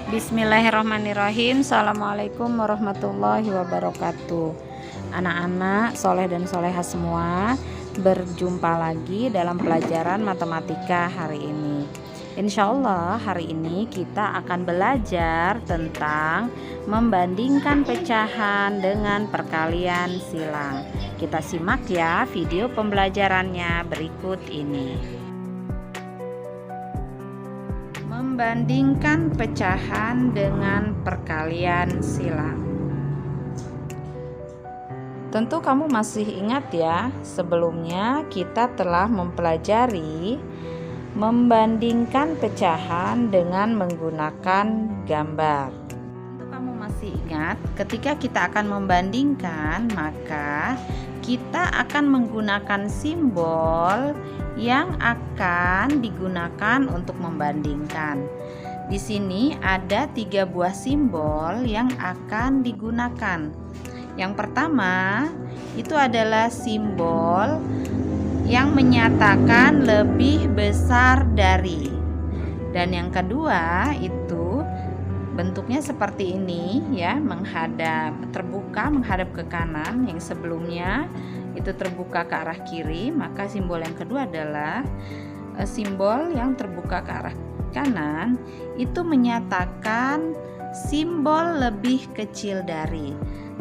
Bismillahirrahmanirrahim. Assalamualaikum warahmatullahi wabarakatuh. Anak-anak soleh dan soleha semua, berjumpa lagi dalam pelajaran matematika hari ini. Insya Allah hari ini kita akan belajar tentang membandingkan pecahan dengan perkalian silang. Kita simak ya video pembelajarannya berikut ini. Membandingkan pecahan dengan perkalian silang. Tentu kamu masih ingat ya, sebelumnya kita telah mempelajari membandingkan pecahan dengan menggunakan gambar. Tentu kamu masih ingat, ketika kita akan membandingkan, maka kita akan menggunakan simbol yang akan digunakan untuk membandingkan. Di sini ada 3 buah simbol yang akan digunakan. Yang pertama itu adalah simbol yang menyatakan lebih besar dari. Dan yang kedua itu bentuknya seperti ini ya, terbuka menghadap ke kanan. Yang sebelumnya itu terbuka ke arah kiri, maka simbol yang kedua adalah simbol yang terbuka ke arah kanan, itu menyatakan simbol lebih kecil dari.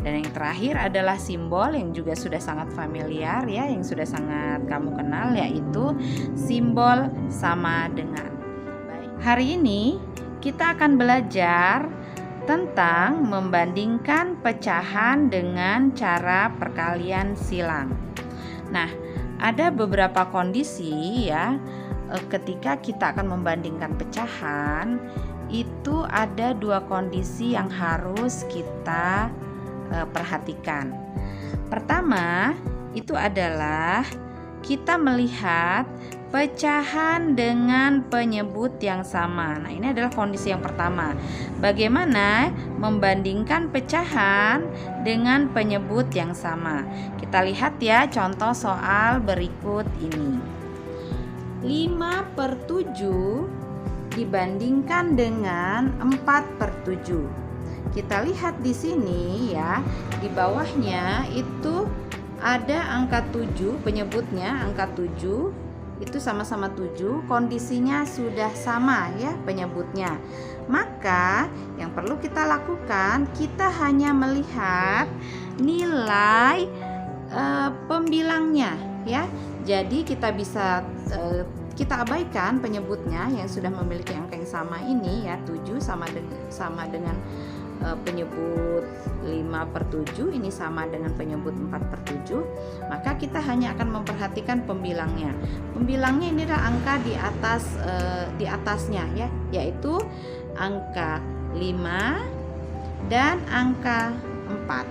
Dan yang terakhir adalah simbol yang juga sudah sangat familiar ya, yang sudah sangat kamu kenal, yaitu simbol sama dengan. Baik. Hari ini kita akan belajar tentang membandingkan pecahan dengan cara perkalian silang. Nah, ada beberapa kondisi ya, ketika kita akan membandingkan pecahan, itu ada 2 kondisi yang harus kita perhatikan. Pertama, itu adalah kita melihat pecahan dengan penyebut yang sama. Nah, ini adalah kondisi yang pertama. Bagaimana membandingkan pecahan dengan penyebut yang sama? Kita lihat ya contoh soal berikut ini. 5/7 dibandingkan dengan 4/7. Kita lihat di sini ya, di bawahnya itu ada angka 7, penyebutnya angka 7. Itu sama-sama 7, kondisinya sudah sama ya penyebutnya. Maka yang perlu kita lakukan, kita hanya melihat nilai pembilangnya ya. Jadi kita bisa kita abaikan penyebutnya yang sudah memiliki angka yang sama ini ya, 7 sama dengan penyebut 5/7, ini sama dengan penyebut 4/7, maka kita hanya akan memperhatikan pembilangnya. Pembilangnya ini adalah angka di atasnya ya, yaitu angka 5 dan angka 4.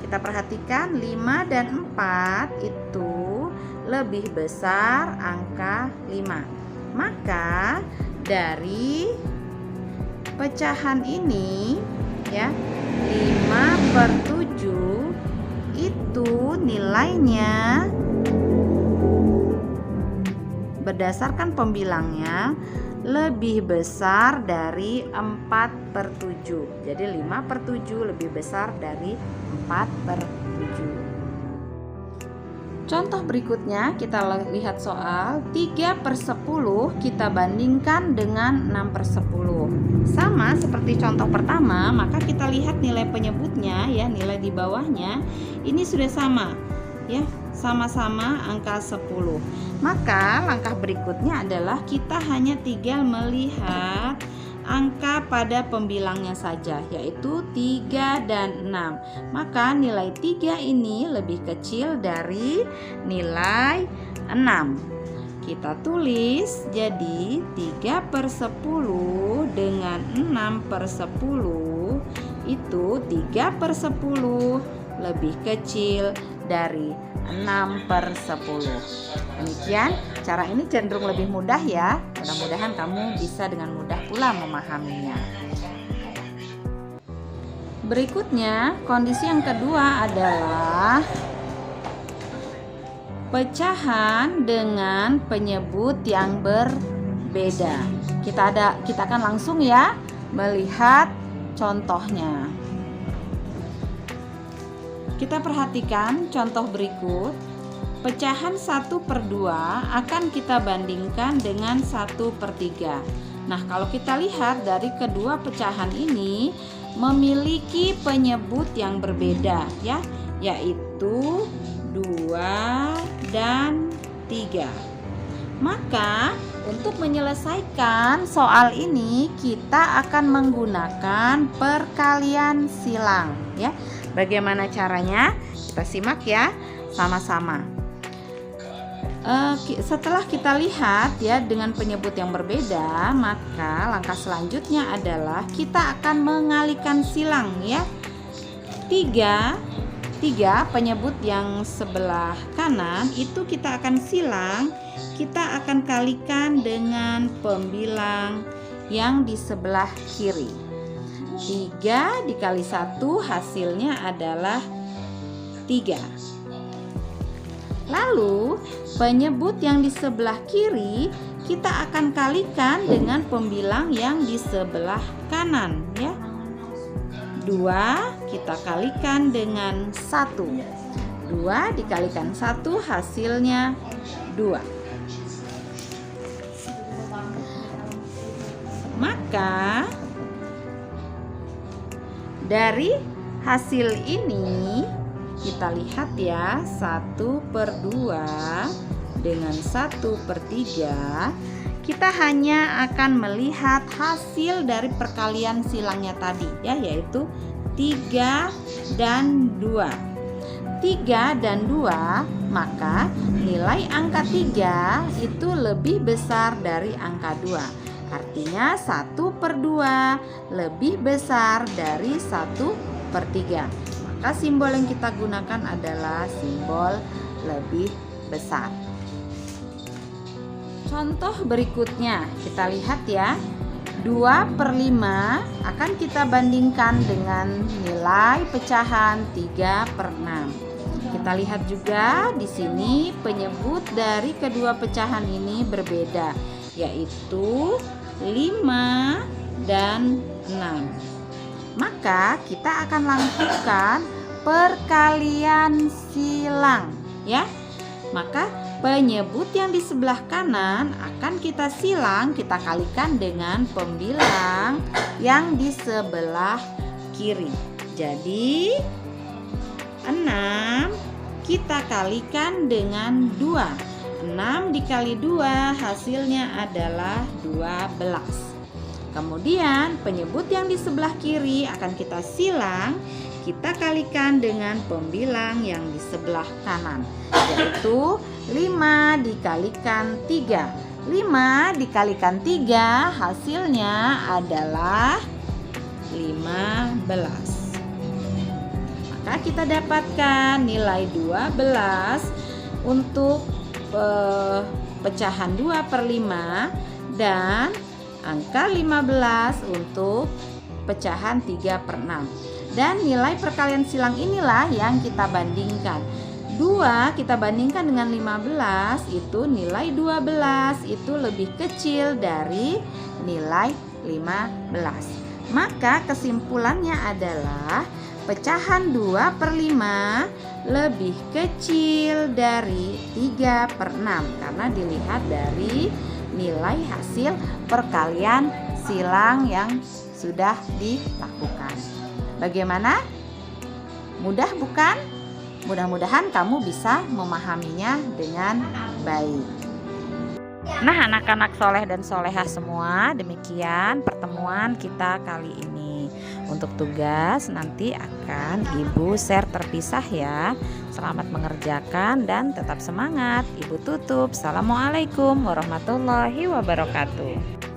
Kita perhatikan 5 dan 4 itu lebih besar angka 5. Maka dari pecahan ini ya, 5/7 itu nilainya berdasarkan pembilangnya lebih besar dari 4/7. Jadi 5/7 lebih besar dari 4/7. Contoh berikutnya kita lihat soal 3/10 kita bandingkan dengan 6/10. Sama seperti contoh pertama, maka kita lihat nilai penyebutnya ya, nilai di bawahnya ini sudah sama ya, sama-sama angka 10. Maka langkah berikutnya adalah kita hanya tinggal melihat angka pada pembilangnya saja, yaitu 3 dan 6. Maka nilai 3 ini lebih kecil dari nilai 6. Kita tulis jadi 3/10 dengan 6/10 itu 3/10 lebih kecil dari 6/10. Demikian, cara ini cenderung lebih mudah ya. Mudah-mudahan kamu bisa dengan mudah pula memahaminya. Berikutnya, kondisi yang kedua adalah pecahan dengan penyebut yang berbeda. Kita akan langsung ya melihat contohnya. Kita perhatikan contoh berikut. Pecahan 1/2 akan kita bandingkan dengan 1/3. Nah, kalau kita lihat dari kedua pecahan ini memiliki penyebut yang berbeda ya, yaitu 2 dan 3. Maka untuk menyelesaikan soal ini kita akan menggunakan perkalian silang ya. Bagaimana caranya? Kita simak ya sama-sama. Setelah kita lihat ya dengan penyebut yang berbeda, maka langkah selanjutnya adalah kita akan mengalihkan silang ya. 3 penyebut yang sebelah kanan itu kita akan silang, kita akan kalikan dengan pembilang yang di sebelah kiri. 3 dikali 1 hasilnya adalah 3. Lalu penyebut yang di sebelah kiri kita akan kalikan dengan pembilang yang di sebelah kanan ya. 2 kita kalikan dengan 1. 2 dikalikan 1 hasilnya 2. Maka dari hasil ini kita lihat ya, 1/2 dengan 1/3, kita hanya akan melihat hasil dari perkalian silangnya tadi ya, yaitu 3 dan 2. 3 dan 2, maka nilai angka 3 itu lebih besar dari angka 2. Artinya 1/2 lebih besar dari 1/3. Maka simbol yang kita gunakan adalah simbol lebih besar. Contoh berikutnya kita lihat ya. 2/5 akan kita bandingkan dengan nilai pecahan 3/6. Kita lihat juga di sini penyebut dari kedua pecahan ini berbeda, yaitu 5 dan 6. Maka kita akan lakukan perkalian silang ya. Maka penyebut yang di sebelah kanan akan kita silang, kita kalikan dengan pembilang yang di sebelah kiri. Jadi 6 kita kalikan dengan 2. 6 dikali 2 hasilnya adalah 12. Kemudian penyebut yang di sebelah kiri akan kita silang, kita kalikan dengan pembilang yang di sebelah kanan, yaitu 5 dikalikan 3. 5 dikalikan 3 hasilnya adalah 15. Maka kita dapatkan nilai 12 untuk pecahan 2/5 dan angka 15 untuk pecahan 3/6. Dan nilai perkalian silang inilah yang kita bandingkan. 2 kita bandingkan dengan 15, itu nilai 12 itu lebih kecil dari nilai 15. Maka kesimpulannya adalah pecahan 2/5 lebih kecil dari 3/6 karena dilihat dari nilai hasil perkalian silang yang sudah dilakukan. Bagaimana? Mudah bukan? Mudah-mudahan kamu bisa memahaminya dengan baik. Nah, anak-anak soleh dan solehah semua, demikian pertemuan kita kali ini. Untuk tugas nanti akan Ibu share terpisah ya. Selamat mengerjakan dan tetap semangat. Ibu tutup. Assalamualaikum warahmatullahi wabarakatuh.